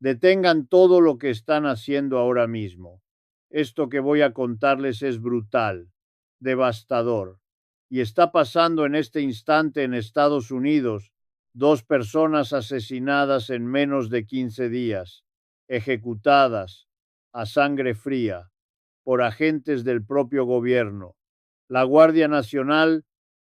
Detengan todo lo que están haciendo ahora mismo. Esto que voy a contarles es brutal, devastador, y está pasando en este instante en Estados Unidos. 2 personas asesinadas en menos de 15 días, ejecutadas a sangre fría por agentes del propio gobierno. La Guardia Nacional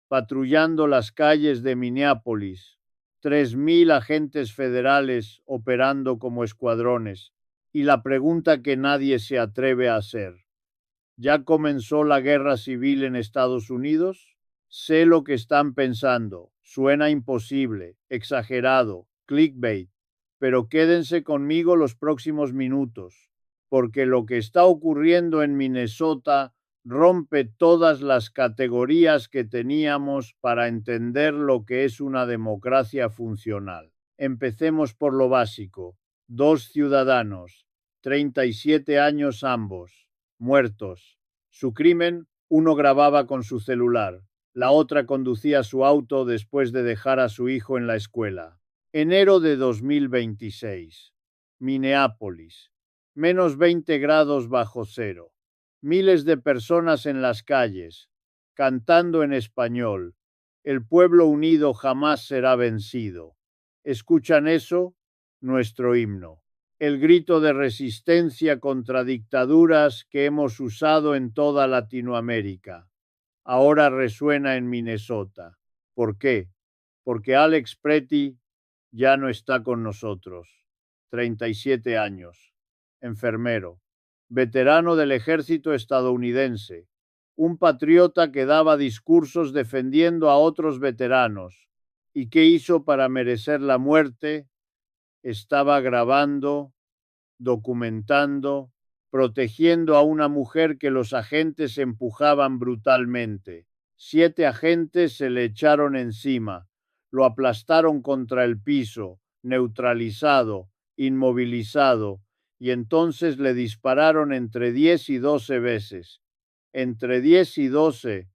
patrullando las calles de Minneapolis. 3.000 agentes federales operando como escuadrones. Y la pregunta que nadie se atreve a hacer: ¿ya comenzó la guerra civil en Estados Unidos? Sé lo que están pensando. Suena imposible, exagerado, clickbait, pero quédense conmigo los próximos minutos, porque lo que está ocurriendo en Minnesota rompe todas las categorías que teníamos para entender lo que es una democracia funcional. Empecemos por lo básico. 2 ciudadanos, 37 años ambos, muertos. Su crimen: uno grababa con su celular, la otra conducía su auto después de dejar a su hijo en la escuela. Enero de 2026. Minneapolis. -20 grados bajo cero. Miles de personas en las calles, cantando en español: el pueblo unido jamás será vencido. ¿Escuchan eso? Nuestro himno. El grito de resistencia contra dictaduras que hemos usado en toda Latinoamérica. Ahora resuena en Minnesota. ¿Por qué? Porque Alex Pretty ya no está con nosotros. 37 años. Enfermero. Veterano del ejército estadounidense. Un patriota que daba discursos defendiendo a otros veteranos. ¿Y qué hizo para merecer la muerte? Estaba grabando, documentando, protegiendo a una mujer que los agentes empujaban brutalmente. 7 agentes se le echaron encima, lo aplastaron contra el piso, neutralizado, inmovilizado, y entonces le dispararon entre 10 y 12 veces. Entre 10 y 12,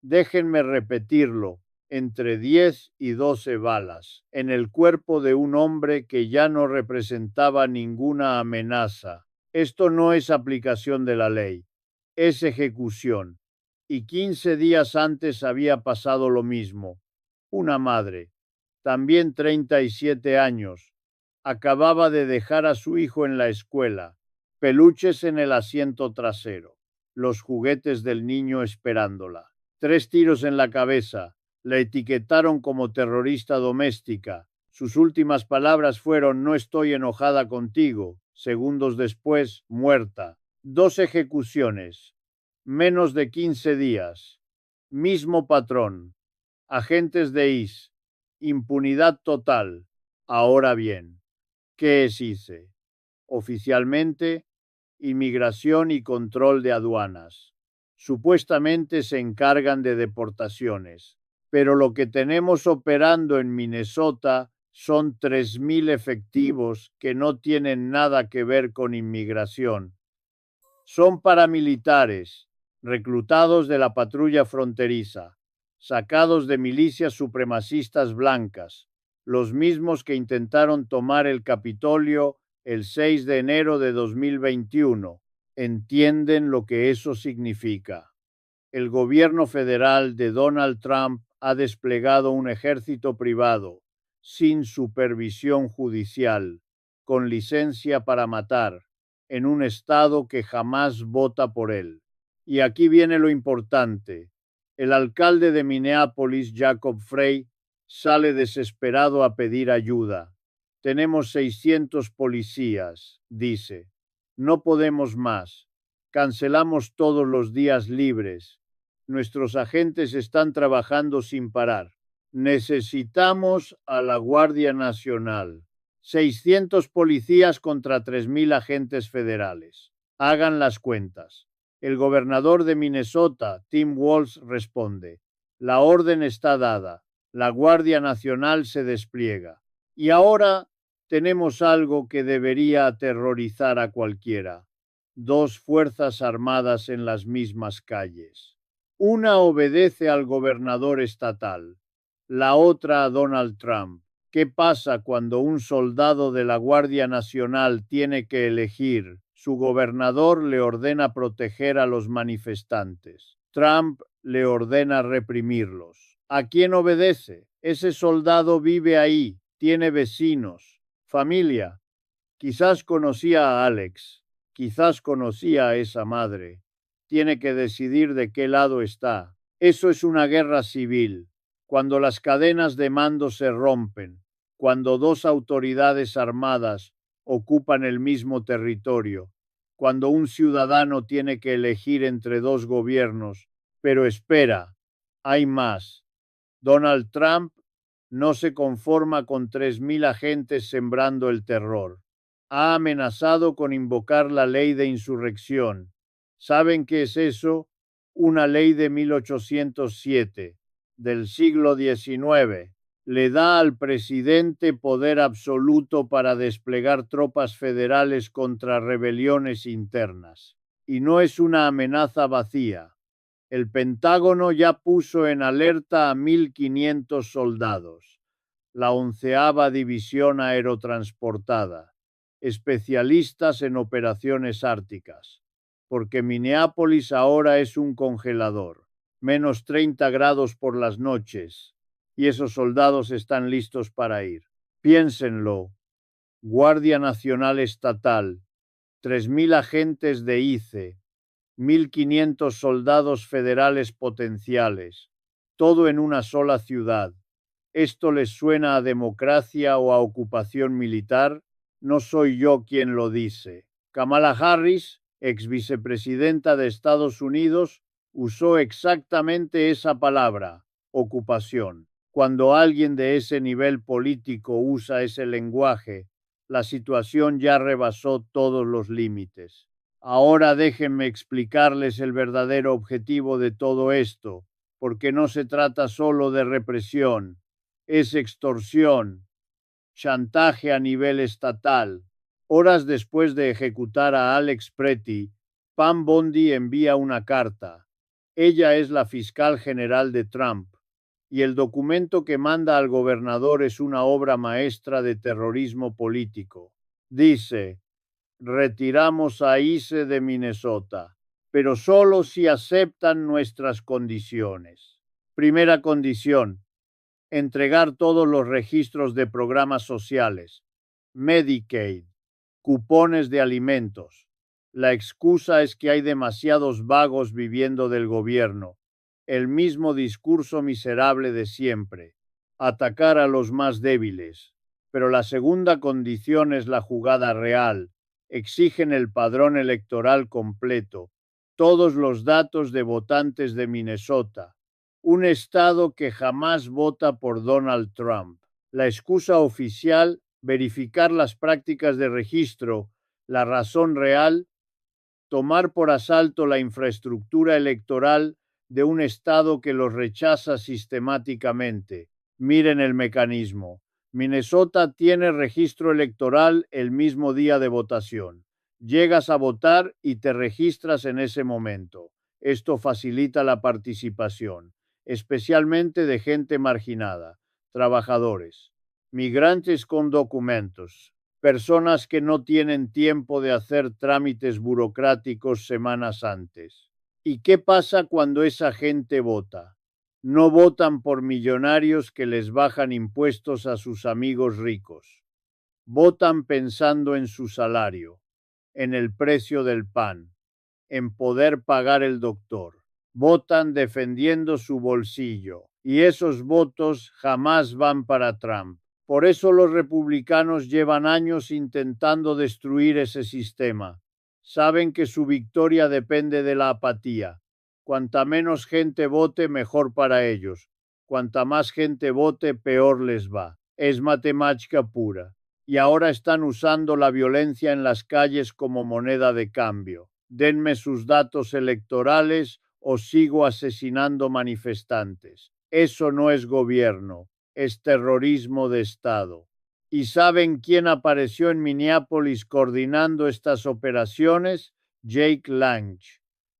déjenme repetirlo, entre 10 y 12 balas, en el cuerpo de un hombre que ya no representaba ninguna amenaza. Esto no es aplicación de la ley, es ejecución. Y 15 días antes había pasado lo mismo. Una madre, también 37 años, acababa de dejar a su hijo en la escuela, peluches en el asiento trasero, los juguetes del niño esperándola. 3 tiros en la cabeza. La etiquetaron como terrorista doméstica. Sus últimas palabras fueron: no estoy enojada contigo. Segundos después, muerta. 2 ejecuciones. Menos de 15 días. Mismo patrón. Agentes de ICE. Impunidad total. Ahora bien, ¿qué es ICE? Oficialmente, Inmigración y Control de Aduanas. Supuestamente se encargan de deportaciones, pero lo que tenemos operando en Minnesota son 3.000 efectivos que no tienen nada que ver con inmigración. Son paramilitares, reclutados de la patrulla fronteriza, sacados de milicias supremacistas blancas, los mismos que intentaron tomar el Capitolio el 6 de enero de 2021. ¿Entienden lo que eso significa? El gobierno federal de Donald Trump ha desplegado un ejército privado, sin supervisión judicial, con licencia para matar, en un estado que jamás vota por él. Y aquí viene lo importante. El alcalde de Minneapolis, Jacob Frey, sale desesperado a pedir ayuda. Tenemos 600 policías, dice. No podemos más. Cancelamos todos los días libres. Nuestros agentes están trabajando sin parar. Necesitamos a la Guardia Nacional. 600 policías contra 3.000 agentes federales. Hagan las cuentas. El gobernador de Minnesota, Tim Walz, responde: la orden está dada. La Guardia Nacional se despliega. Y ahora tenemos algo que debería aterrorizar a cualquiera: 2 fuerzas armadas en las mismas calles. Una obedece al gobernador estatal, la otra a Donald Trump. ¿Qué pasa cuando un soldado de la Guardia Nacional tiene que elegir? Su gobernador le ordena proteger a los manifestantes. Trump le ordena reprimirlos. ¿A quién obedece? Ese soldado vive ahí, tiene vecinos, familia. Quizás conocía a Alex, quizás conocía a esa madre. Tiene que decidir de qué lado está. Eso es una guerra civil, cuando las cadenas de mando se rompen, cuando dos autoridades armadas ocupan el mismo territorio, cuando un ciudadano tiene que elegir entre dos gobiernos. Pero espera, hay más. Donald Trump no se conforma con 3.000 agentes sembrando el terror. Ha amenazado con invocar la ley de insurrección. ¿Saben qué es eso? Una ley de 1807, del siglo XIX. Le da al presidente poder absoluto para desplegar tropas federales contra rebeliones internas. Y no es una amenaza vacía. El Pentágono ya puso en alerta a 1.500 soldados, la 11ª División Aerotransportada, especialistas en operaciones árticas, porque Minneapolis ahora es un congelador, menos 30 grados por las noches, y esos soldados están listos para ir. Piénsenlo, Guardia Nacional Estatal, 3.000 agentes de ICE, 1.500 soldados federales potenciales, todo en una sola ciudad. ¿Esto les suena a democracia o a ocupación militar? No soy yo quien lo dice. Kamala Harris, ex vicepresidenta de Estados Unidos, usó exactamente esa palabra, ocupación. Cuando alguien de ese nivel político usa ese lenguaje, la situación ya rebasó todos los límites. Ahora déjenme explicarles el verdadero objetivo de todo esto, porque no se trata solo de represión, es extorsión, chantaje a nivel estatal. Horas después de ejecutar a Alex Pretty, Pam Bondi envía una carta. Ella es la fiscal general de Trump, y el documento que manda al gobernador es una obra maestra de terrorismo político. Dice: retiramos a ICE de Minnesota, pero solo si aceptan nuestras condiciones. Primera condición: entregar todos los registros de programas sociales, Medicaid, cupones de alimentos. La excusa es que hay demasiados vagos viviendo del gobierno. El mismo discurso miserable de siempre: atacar a los más débiles. Pero la segunda condición es la jugada real. Exigen el padrón electoral completo, todos los datos de votantes de Minnesota, un estado que jamás vota por Donald Trump. La excusa oficial: verificar las prácticas de registro. La razón real: tomar por asalto la infraestructura electoral de un estado que los rechaza sistemáticamente. Miren el mecanismo. Minnesota tiene registro electoral el mismo día de votación. Llegas a votar y te registras en ese momento. Esto facilita la participación, especialmente de gente marginada, trabajadores, migrantes con documentos, personas que no tienen tiempo de hacer trámites burocráticos semanas antes. ¿Y qué pasa cuando esa gente vota? No votan por millonarios que les bajan impuestos a sus amigos ricos. Votan pensando en su salario, en el precio del pan, en poder pagar el doctor. Votan defendiendo su bolsillo, y esos votos jamás van para Trump. Por eso los republicanos llevan años intentando destruir ese sistema. Saben que su victoria depende de la apatía. Cuanta menos gente vote, mejor para ellos. Cuanta más gente vote, peor les va. Es matemática pura. Y ahora están usando la violencia en las calles como moneda de cambio. Denme sus datos electorales o sigo asesinando manifestantes. Eso no es gobierno, es terrorismo de Estado. ¿Y saben quién apareció en Minneapolis coordinando estas operaciones? Jake Lang,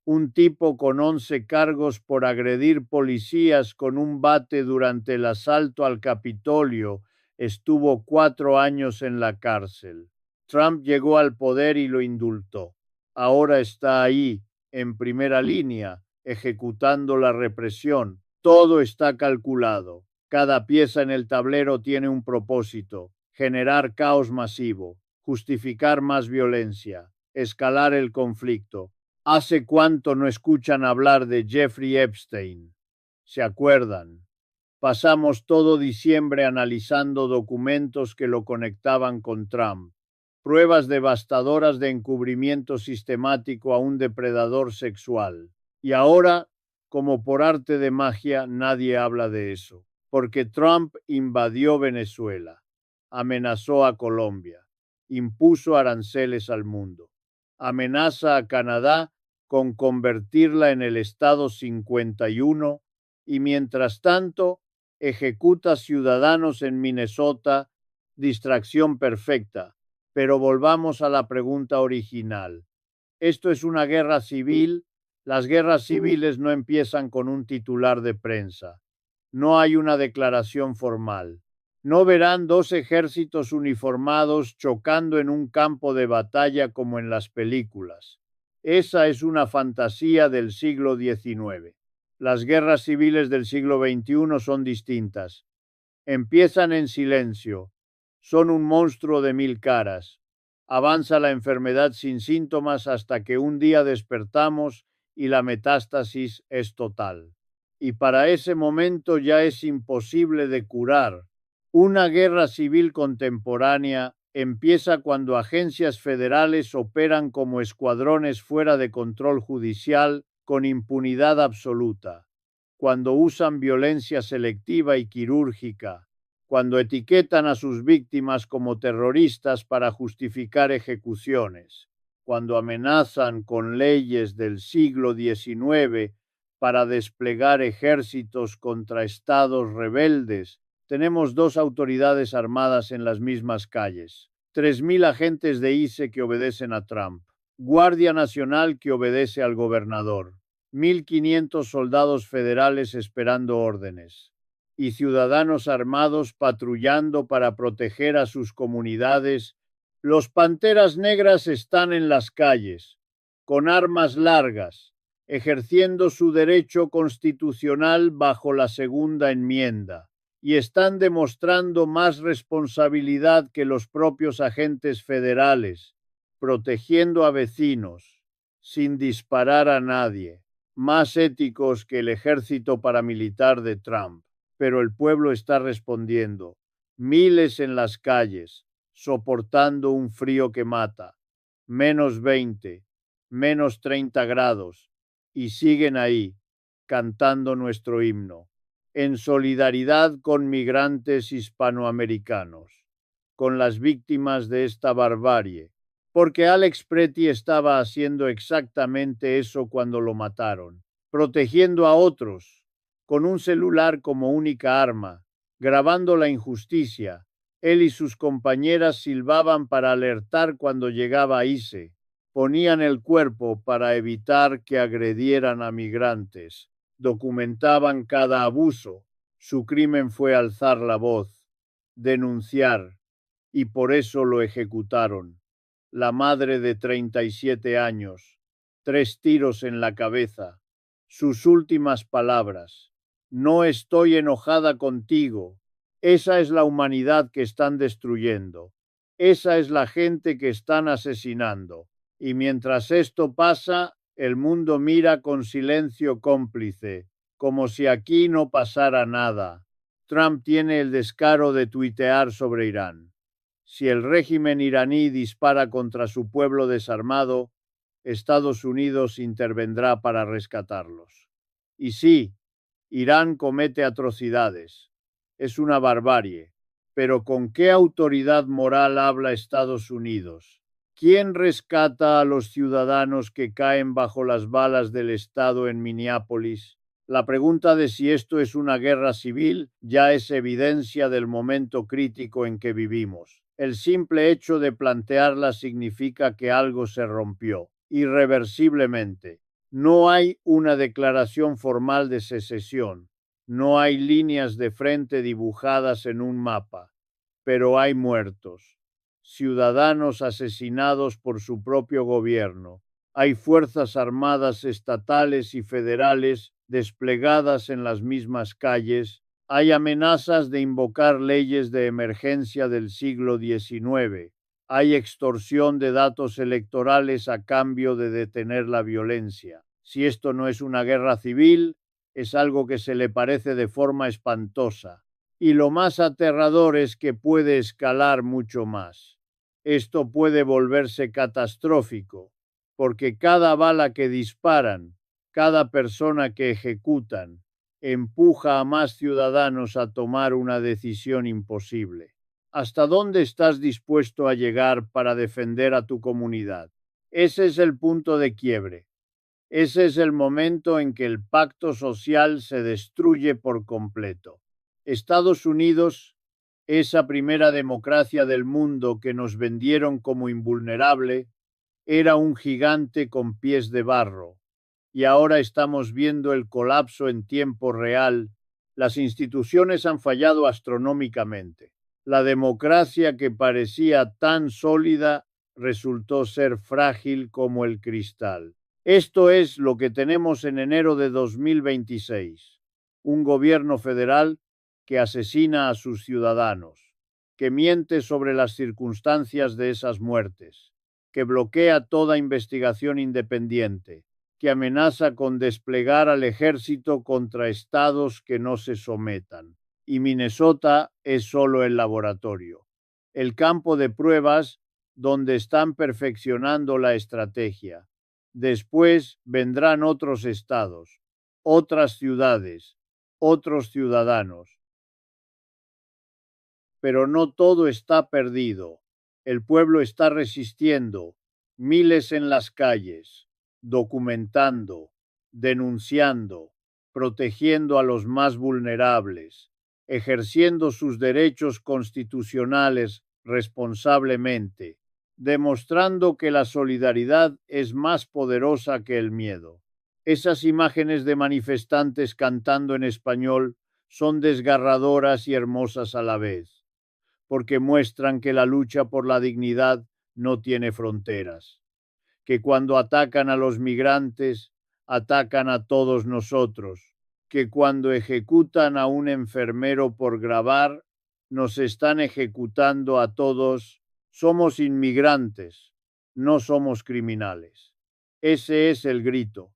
un tipo con 11 cargos por agredir policías con un bate durante el asalto al Capitolio Estuvo 4 años en la cárcel. Trump llegó al poder y lo indultó. Ahora está ahí, en primera línea, ejecutando la represión. Todo está calculado. Cada pieza en el tablero tiene un propósito: generar caos masivo, justificar más violencia, escalar el conflicto. ¿Hace cuánto no escuchan hablar de Jeffrey Epstein? ¿Se acuerdan? Pasamos todo diciembre analizando documentos que lo conectaban con Trump, pruebas devastadoras de encubrimiento sistemático a un depredador sexual. Y ahora, como por arte de magia, nadie habla de eso, porque Trump invadió Venezuela, amenazó a Colombia, impuso aranceles al mundo, amenaza a Canadá con convertirla en el Estado 51 y mientras tanto ejecuta ciudadanos en Minnesota. Distracción perfecta. Pero volvamos a la pregunta original. ¿Esto es una guerra civil? Las guerras civiles no empiezan con un titular de prensa. No hay una declaración formal. No verán dos ejércitos uniformados chocando en un campo de batalla como en las películas. Esa es una fantasía del siglo XIX. Las guerras civiles del siglo XXI son distintas. Empiezan en silencio. Son un monstruo de 1000 caras. Avanza la enfermedad sin síntomas hasta que un día despertamos y la metástasis es total. Y para ese momento ya es imposible de curar. Una guerra civil contemporánea empieza cuando agencias federales operan como escuadrones fuera de control judicial con impunidad absoluta, cuando usan violencia selectiva y quirúrgica, cuando etiquetan a sus víctimas como terroristas para justificar ejecuciones, cuando amenazan con leyes del siglo XIX para desplegar ejércitos contra estados rebeldes. Tenemos dos autoridades armadas en las mismas calles, 3000 agentes de ICE que obedecen a Trump, Guardia Nacional que obedece al gobernador, 1500 soldados federales esperando órdenes y ciudadanos armados patrullando para proteger a sus comunidades. Los panteras negras están en las calles, con armas largas, ejerciendo su derecho constitucional bajo la segunda enmienda, y están demostrando más responsabilidad que los propios agentes federales, protegiendo a vecinos, sin disparar a nadie, más éticos que el ejército paramilitar de Trump. Pero el pueblo está respondiendo. Miles en las calles, soportando un frío que mata. -20, -30 grados. Y siguen ahí, cantando nuestro himno, en solidaridad con migrantes hispanoamericanos, con las víctimas de esta barbarie, porque Alex Pretty estaba haciendo exactamente eso cuando lo mataron, protegiendo a otros, con un celular como única arma, grabando la injusticia. Él y sus compañeras silbaban para alertar cuando llegaba ICE, ponían el cuerpo para evitar que agredieran a migrantes, documentaban cada abuso. Su crimen fue alzar la voz, denunciar, y por eso lo ejecutaron. La madre de 37 años, 3 tiros en la cabeza. Sus últimas palabras: no estoy enojada contigo. Esa es la humanidad que están destruyendo. Esa es la gente que están asesinando. Y mientras esto pasa, el mundo mira con silencio cómplice, como si aquí no pasara nada. Trump tiene el descaro de tuitear sobre Irán. Si el régimen iraní dispara contra su pueblo desarmado, Estados Unidos intervendrá para rescatarlos. Y sí, Irán comete atrocidades. Es una barbarie. Pero ¿con qué autoridad moral habla Estados Unidos? ¿Quién rescata a los ciudadanos que caen bajo las balas del Estado en Minneapolis? La pregunta de si esto es una guerra civil ya es evidencia del momento crítico en que vivimos. El simple hecho de plantearla significa que algo se rompió, irreversiblemente. No hay una declaración formal de secesión. No hay líneas de frente dibujadas en un mapa. pero hay muertos, ciudadanos asesinados por su propio gobierno. Hay fuerzas armadas estatales y federales desplegadas en las mismas calles. Hay amenazas de invocar leyes de emergencia del siglo XIX. Hay extorsión de datos electorales a cambio de detener la violencia. Si esto no es una guerra civil, es algo que se le parece de forma espantosa. Y lo más aterrador es que puede escalar mucho más. Esto puede volverse catastrófico, porque cada bala que disparan, cada persona que ejecutan, empuja a más ciudadanos a tomar una decisión imposible. ¿Hasta dónde estás dispuesto a llegar para defender a tu comunidad? Ese es el punto de quiebre. Ese es el momento en que el pacto social se destruye por completo. Estados Unidos, esa primera democracia del mundo que nos vendieron como invulnerable, era un gigante con pies de barro, y ahora estamos viendo el colapso en tiempo real. Las instituciones han fallado astronómicamente. La democracia que parecía tan sólida resultó ser frágil como el cristal. Esto es lo que tenemos en enero de 2026. Un gobierno federal que asesina a sus ciudadanos, que miente sobre las circunstancias de esas muertes, que bloquea toda investigación independiente, que amenaza con desplegar al ejército contra estados que no se sometan. Y Minnesota es solo el laboratorio, el campo de pruebas donde están perfeccionando la estrategia. Después vendrán otros estados, otras ciudades, otros ciudadanos. Pero no todo está perdido. El pueblo está resistiendo, miles en las calles, documentando, denunciando, protegiendo a los más vulnerables, ejerciendo sus derechos constitucionales responsablemente, demostrando que la solidaridad es más poderosa que el miedo. Esas imágenes de manifestantes cantando en español son desgarradoras y hermosas a la vez, porque muestran que la lucha por la dignidad no tiene fronteras, que cuando atacan a los migrantes, atacan a todos nosotros, que cuando ejecutan a un enfermero por grabar, nos están ejecutando a todos. Somos inmigrantes, no somos criminales. Ese es el grito,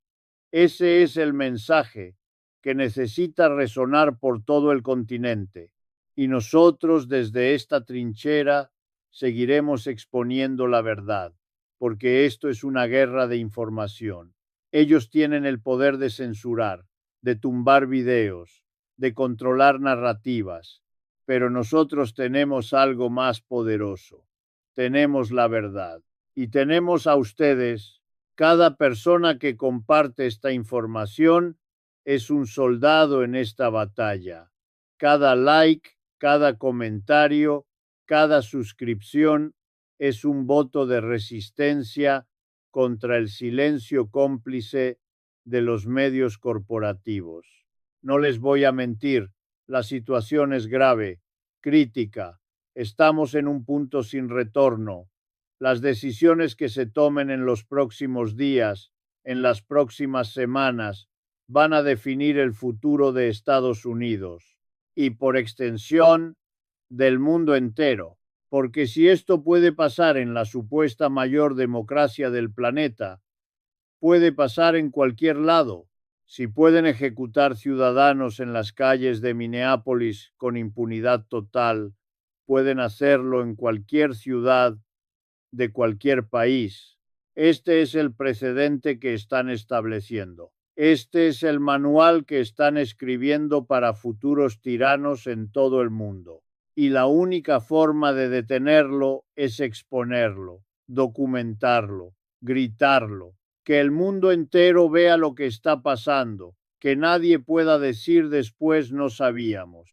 ese es el mensaje que necesita resonar por todo el continente. Y nosotros desde esta trinchera seguiremos exponiendo la verdad, porque esto es una guerra de información. Ellos tienen el poder de censurar, de tumbar videos, de controlar narrativas, pero nosotros tenemos algo más poderoso. Tenemos la verdad. Y tenemos a ustedes. Cada persona que comparte esta información es un soldado en esta batalla. Cada like, cada comentario, cada suscripción es un voto de resistencia contra el silencio cómplice de los medios corporativos. No les voy a mentir, la situación es grave, crítica. Estamos en un punto sin retorno. Las decisiones que se tomen en los próximos días, en las próximas semanas, van a definir el futuro de Estados Unidos y, por extensión, del mundo entero. Porque si esto puede pasar en la supuesta mayor democracia del planeta, puede pasar en cualquier lado. Si pueden ejecutar ciudadanos en las calles de Minneapolis con impunidad total, pueden hacerlo en cualquier ciudad de cualquier país. Este es el precedente que están estableciendo. Este es el manual que están escribiendo para futuros tiranos en todo el mundo. Y la única forma de detenerlo es exponerlo, documentarlo, gritarlo, que el mundo entero vea lo que está pasando, que nadie pueda decir después no sabíamos.